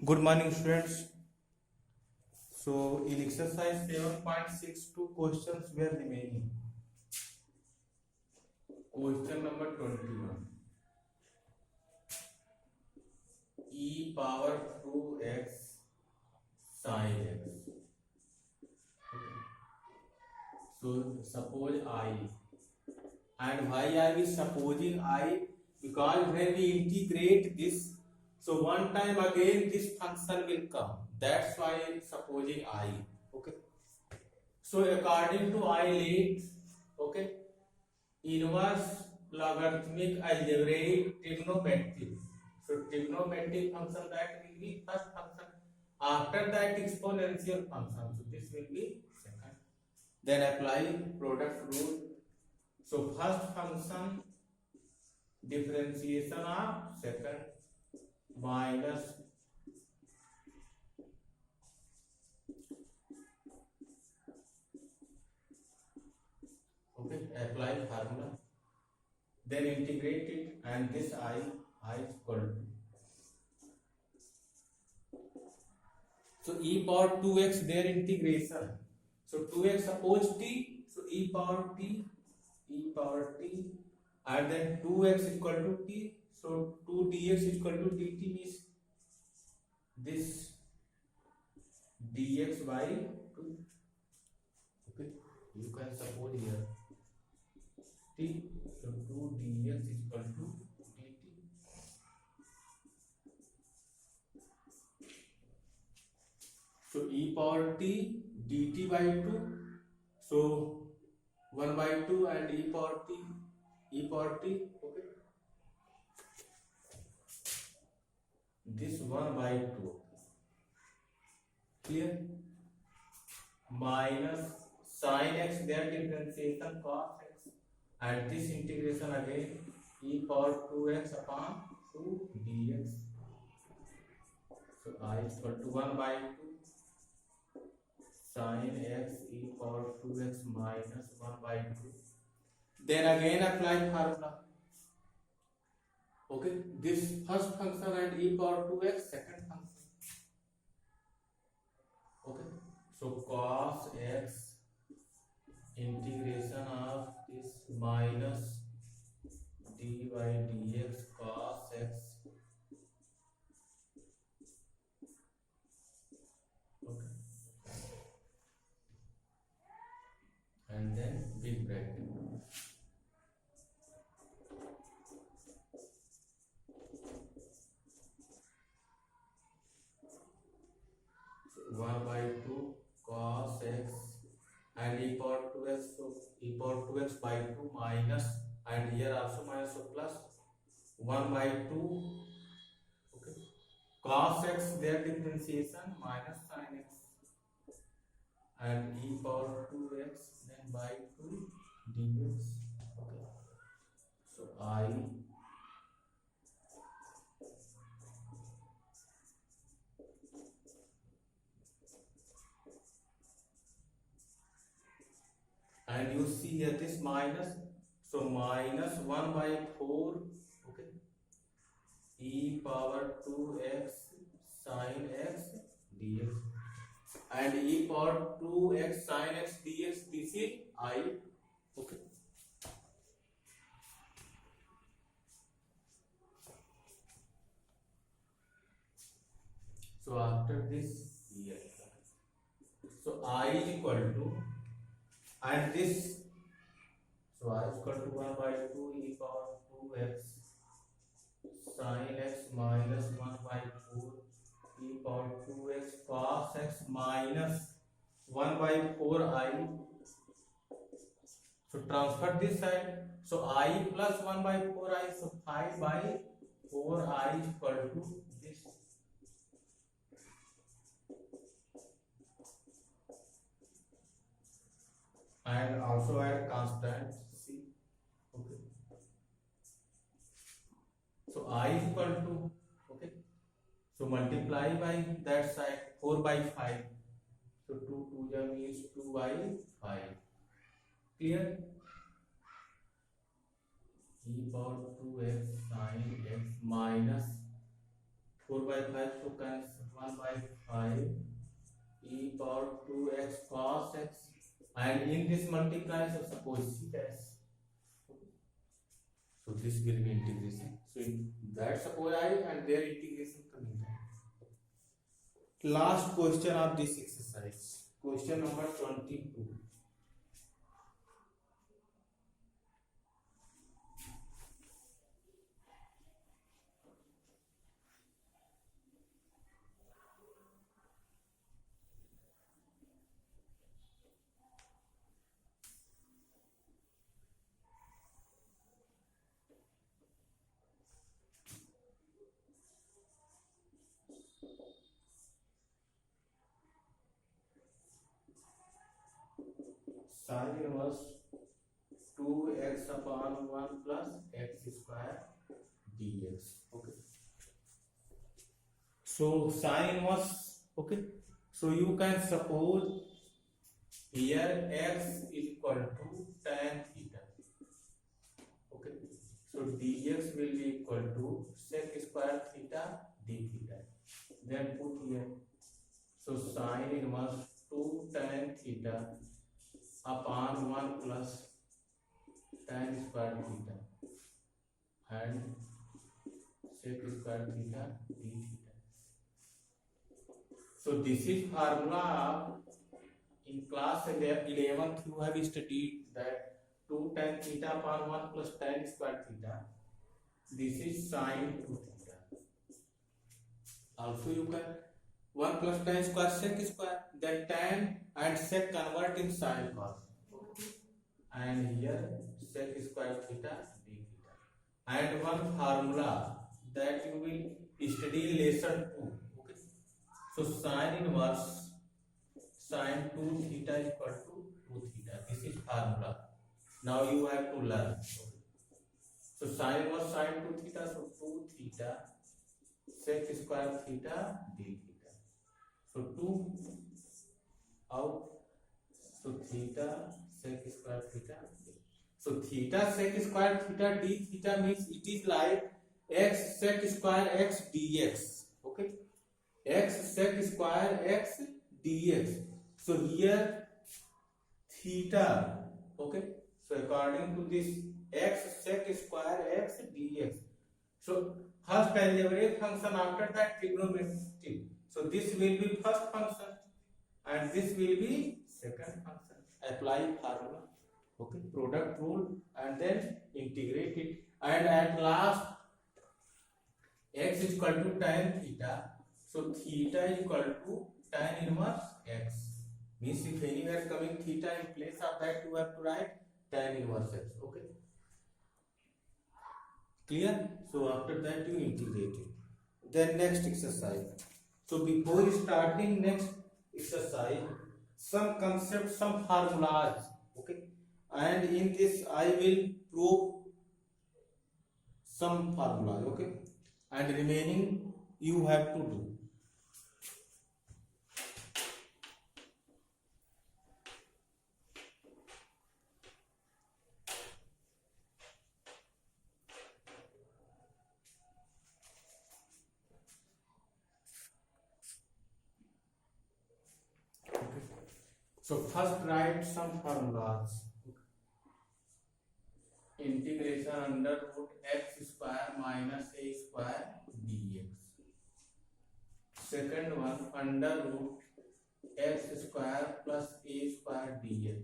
Good morning, students. So, in exercise 7.62, questions were remaining. Question number 21. E power 2x sin x. Okay. So, suppose I. And why I is supposing I? Because when we integrate this, so one time again this function will come. That's why I am supposing I. Okay. So according to I late, okay, inverse logarithmic algebraic trigonometric. So trigonometric function that will be first function. After that exponential function. So this will be second. Then apply product rule. So first function differentiation of second minus okay, apply formula. Then integrate it and this I is equal to. So e power 2x their integration. So 2x suppose t. So e power t, and then 2x equal to t. So 2 dx equal to dt means this dx by 2. Okay, you can suppose here t. So 2 dx equal to dt. So e power t dt by 2. So 1 by 2 and e power t. Okay. This 1 by 2. Clear? Minus sin x, their differentiation cos x, and this integration again e power 2x upon 2 dx. So I is equal to 1 by 2 sin x e power 2x minus 1 by 2. Then again apply formula. Okay, this first function and e power 2x second function. Okay, so cos x integration of this minus d by dx cos x. Okay, and then big bracket. So 1 by 2 cos x and e power 2x, so e power 2x by 2 minus, and here also minus, so plus 1 by 2, okay, cos x their differentiation minus sin x and e power 2x then by 2 dx. Okay, so I and you see here this minus, so minus 1 by 4, okay, e power 2x sin x dx, and e power 2x sin x dx, this is I. Okay, so after this here, so I is equal to, and this, so I is equal to 1 by 2 e power 2x sin x minus 1 by 4 e power 2x cos x minus 1 by 4 I. So transfer this side, so I plus 1 by 4 I, so 5 by 4 I is equal to this. And also add constant c. Okay, so I is equal to, okay, so multiply by that side 4 by 5, so 2 2 means 2 by 5. Clear? E power 2x sin x minus 4 by 5, so cancel 1 by 5 e power 2x cos x, and in this multiply, so suppose sec s. So this will be integration. So in that suppose I and their integration coming down. Last question of this exercise, question number 22. Sin inverse 2x upon 1 plus x square dx. Okay. So sin inverse. Okay. So you can suppose here x is equal to tan theta. Okay. So dx will be equal to sec square theta d theta. Then put here. So sin inverse 2 tan theta upon 1 plus tan square theta and sec square theta d theta. So this is formula of, in class 11th you have studied that 2 tan theta upon 1 plus tan square theta. This is sin 2 theta. Also you can 1 plus tan square sec square, then tan and sec convert in sin cos. And here sec square theta d theta. And one formula that you will study in lesson 2. Okay. So sin inverse sin 2 theta is equal to 2 theta. This is formula. Now you have to learn. Okay. So sin inverse sin 2 theta, so 2 theta sec square theta d theta. So 2 out. So theta sec square theta. So theta sec square theta d theta means it is like x sec square x dx. Okay. X sec square x dx. So here theta. Okay. So according to this x sec square x dx. So first algebraic function, after that trigonometric. So this will be first function and this will be second function. Apply formula. Okay, product rule and then integrate it, and at last x is equal to tan theta. So theta is equal to tan inverse x. Means if anywhere coming theta in place of that, you have to write tan inverse x. Okay, clear? So after that you integrate it. Then next exercise. So before starting next exercise, some concepts, some formulas. Okay, and in this I will prove some formulas. Okay, and remaining you have to do. So first write some formulas. Integration under root x square minus a square dx. Second one, under root x square plus a square dx.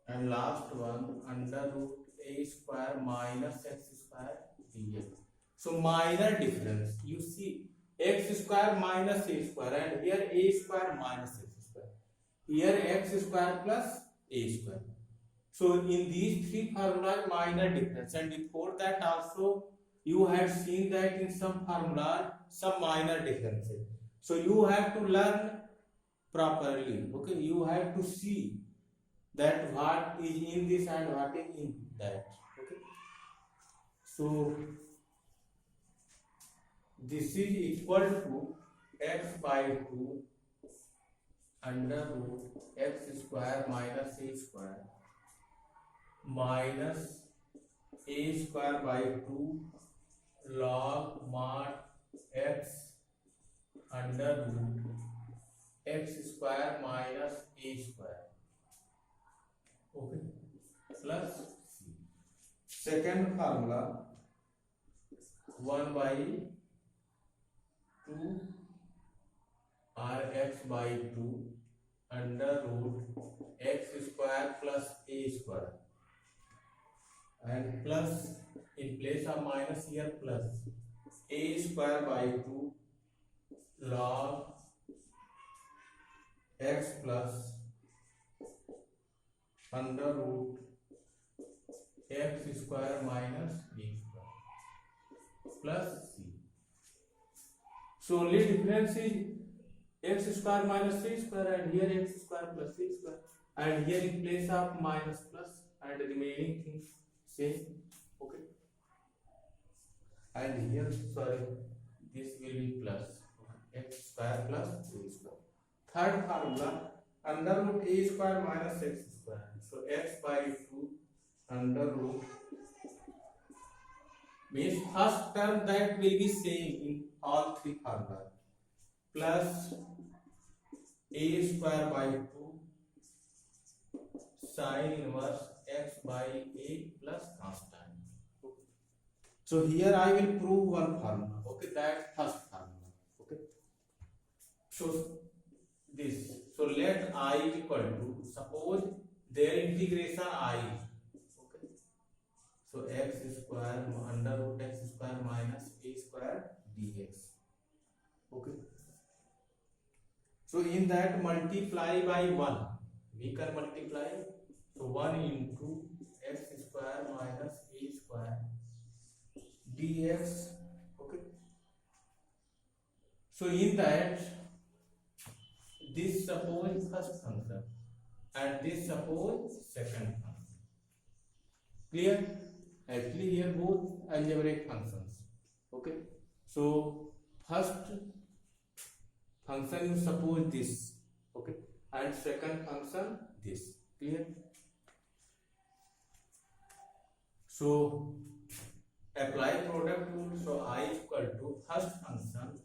And last one, under root a square minus x square dx. So minor difference. You see x square minus a square, and here a square minus x square. Here x square plus a square. So in these three formulas, minor difference, and before that also you had seen that in some formula some minor differences. So you have to learn properly. Okay, you have to see that what is in this and what is in that. Okay, so this is equal to x by 2 under root x square minus a square minus a square by 2 log mod under root x square minus a square, okay, plus c. Second formula 1 by 2 rx by 2 under root x square plus a square, and plus in place of minus here plus a square by 2 log x plus under root x square minus b square plus c. So only difference is x square minus c square, and here x square plus c square, and here in place of minus plus, and the remaining things same, okay. And here, sorry, this will be plus x square plus a square. Third formula under root a square minus x square. So x by 2 under root means first term that will be same in all three formula, plus a square by 2 sin inverse x by a plus constant. Okay. So here I will prove one formula, okay, that first formula, okay. So this, so let I equal to, suppose their integration I, okay, so x square under root x square minus a square dx, okay. So in that multiply by 1, we can multiply, so 1 into x square minus a square dx, okay. So in that this suppose first function and this suppose second function, clear? Actually here both algebraic functions, okay. So first function you suppose this, okay, and second function this, clear? So apply product rule. So I equal to first function,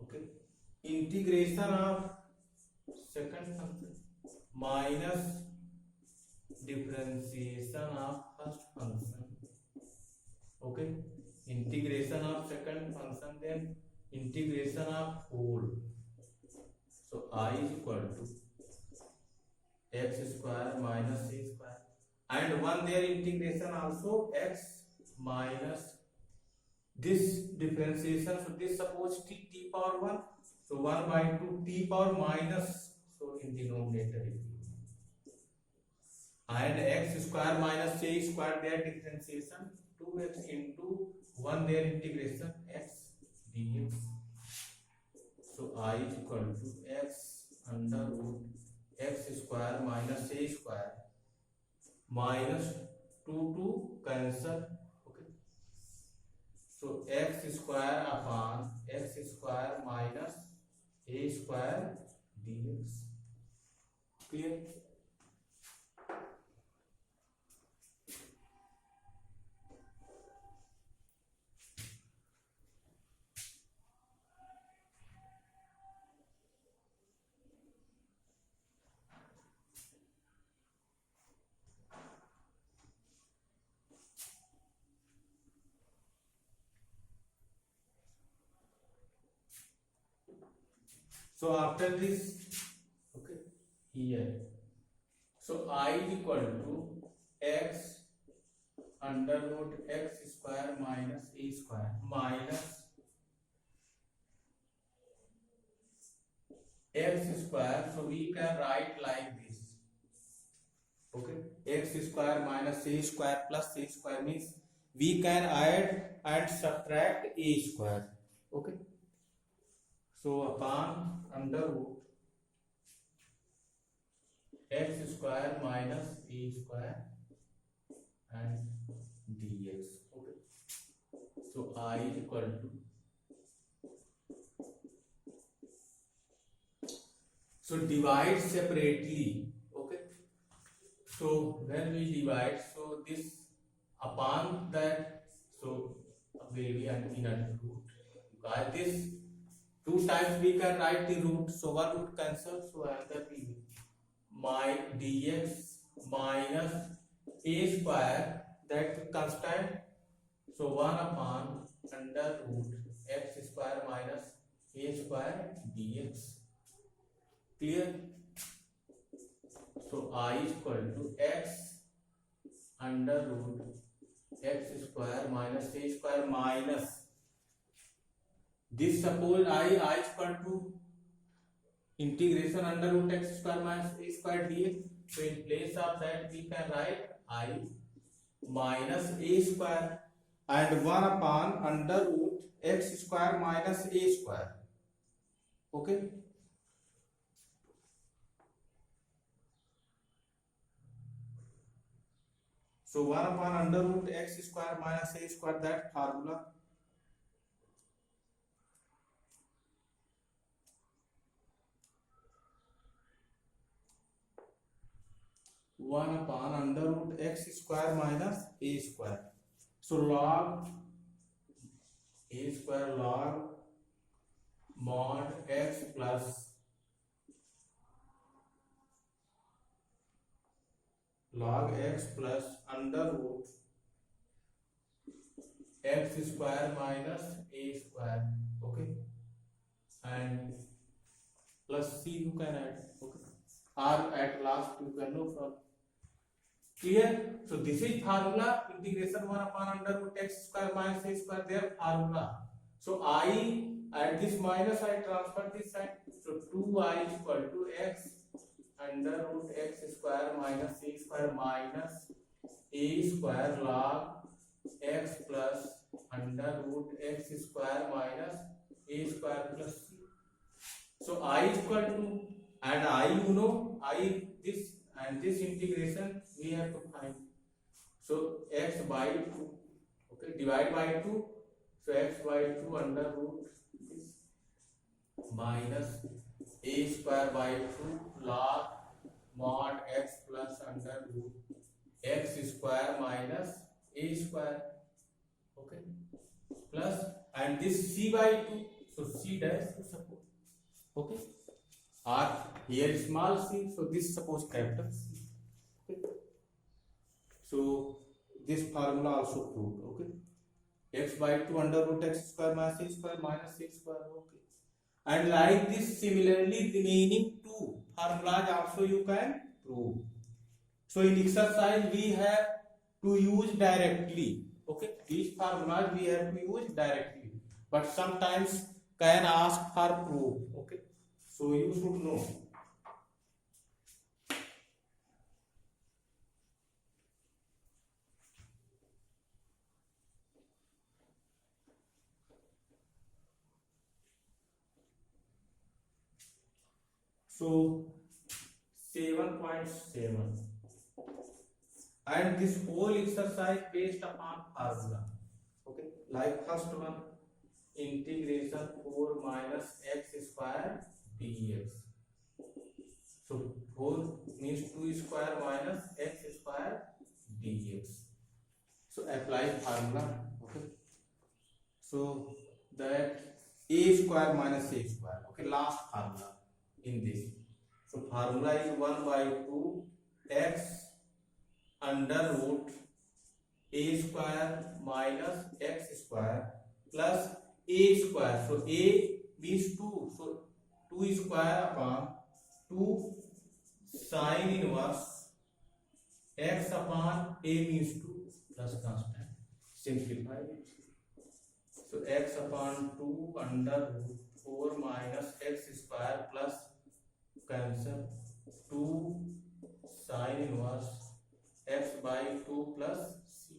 okay, integration of second function minus differentiation of first function, okay, integration of second function, then integration of whole. So I is equal to x square minus a square, and one there integration also x minus this differentiation, so this suppose t power 1, so 1 by 2 t power minus, so in denominator it will be, and x square minus a square their differentiation 2x into 1 their integration x dx. So I is equal to x under root x square minus a square minus 2 to cancel, okay. So x square upon x square minus a square dx, clear? So after this, okay, here, so I is equal to x under root x square minus a square minus x square, so we can write like this, okay, x square minus a square plus a square means we can add and subtract a square, okay. So upon under root x square minus a square and dx, okay. So I is equal to, so divide separately, okay. So when we divide, so this upon that, so will be an inner root Guys, this two times we can write the root, so one root cancel, so answer will be my dx minus a square, that constant, so 1 upon under root x square minus a square dx. Clear? So I is equal to x under root x square minus a square minus this, suppose I is equal to integration under root x square minus a square dx. So in place of that we can write I minus a square and 1 upon under root x square minus a square. Okay. So 1 upon under root x square minus a square, that formula. One upon under root x square minus a square. So log a square log mod x plus log x plus under root x square minus a square. Okay, and plus c you can add. Okay, or at last you can know from. Clear? So this is formula, integration 1 upon under root x square minus a square, their formula. So I at this minus I transfer this side. So 2I is equal to x under root x square minus a square minus a square log x plus under root x square minus a square plus c. So I is equal to, and I you know I this and this integration we have to find. So x by 2, okay, divide by 2. So x by 2 under root this minus a square by 2 log mod x plus under root x square minus a square. Okay, plus and this c by 2. So c dash to suppose. Okay, or here small c, so this suppose capital C. Okay. So this formula also proved. Okay, x by 2 under root x square minus a square minus a square. Okay, and like this similarly remaining two formulas also you can prove. So in exercise we have to use directly. Okay, these formulas we have to use directly, but sometimes can ask for proof. Okay, so you should know. So 7.7, and this whole exercise based upon formula. Okay, like first one, integration 4 minus x square dx. So 4 means 2 square minus x square dx. So apply formula. Okay, so that a square minus a square. Okay, last formula in this. So formula is 1 by 2 x under root a square minus x square plus a square. So a means 2. So 2 square upon 2 sine inverse x upon a means 2 plus constant. Simplify it. So x upon 2 under root 4 minus x square plus cancel 2 sine inverse x by 2 plus c.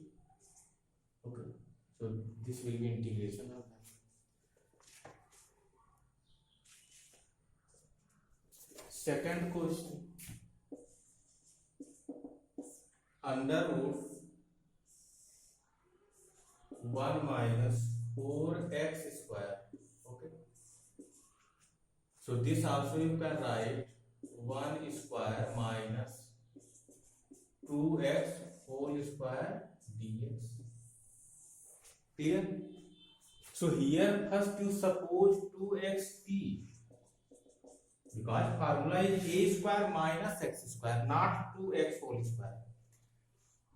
Okay, so this will be integration of that. Second question, under root 1 minus 4x square. Okay, so this also you can write 1 square minus 2x whole square dx. Clear? So here first you suppose 2xt, because formula is a square minus x square, not 2x whole square.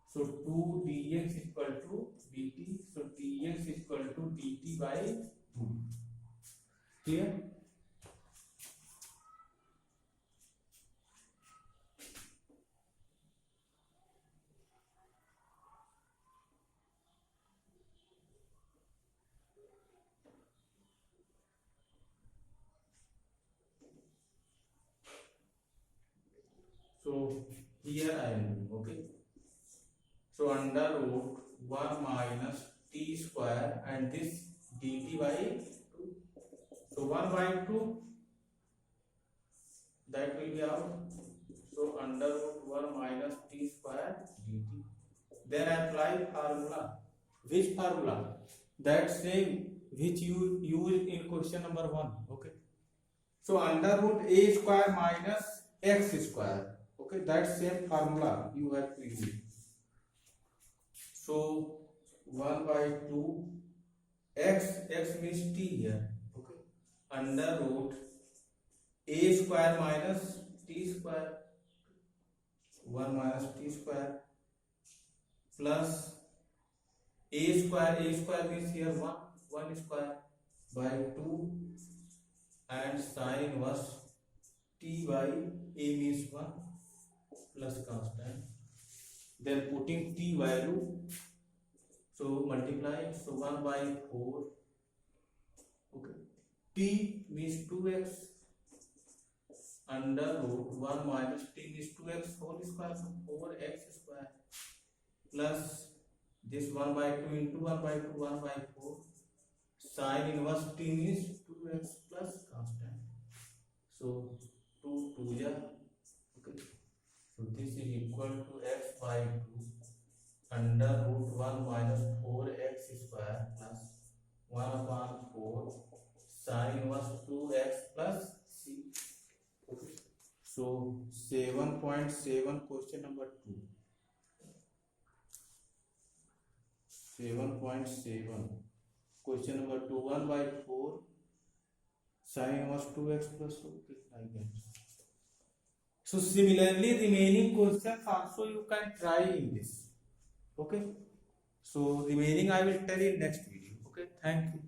So 2 dx equal to dt. So dx equal to dt by 2. Clear? So here I am, okay. So under root 1 minus t square and this dt by 2. So 1 by 2, that will be out. So under root 1 minus t square dt. Then apply formula. Which formula? That same which you used in question number 1. Okay. So under root a square minus x square. Okay, that same formula you have to use. So 1 by 2 x means t here. Okay, under root a square minus t square, 1 minus t square plus a square means here 1 square by 2 and sine inverse t by a means 1 plus constant, then putting t value, so multiply, so 1 by 4, okay, t means 2x under root 1 minus t means 2x whole square, so 4x square plus this 1 by 2 into 1 by 2, 1 by 4, sine inverse t means 2x plus constant, so 2 2 ja, okay. So this is equal to x by 2 under root 1 minus 4x square plus 1 upon 4 sine inverse 2x plus c. Okay. So 7.7 question number 2. 7.7 question number 2, 1 by 4 sine inverse 2x plus, okay, like that. So similarly remaining questions also you can try in this. Okay, so remaining I will tell in next video. Okay, thank you.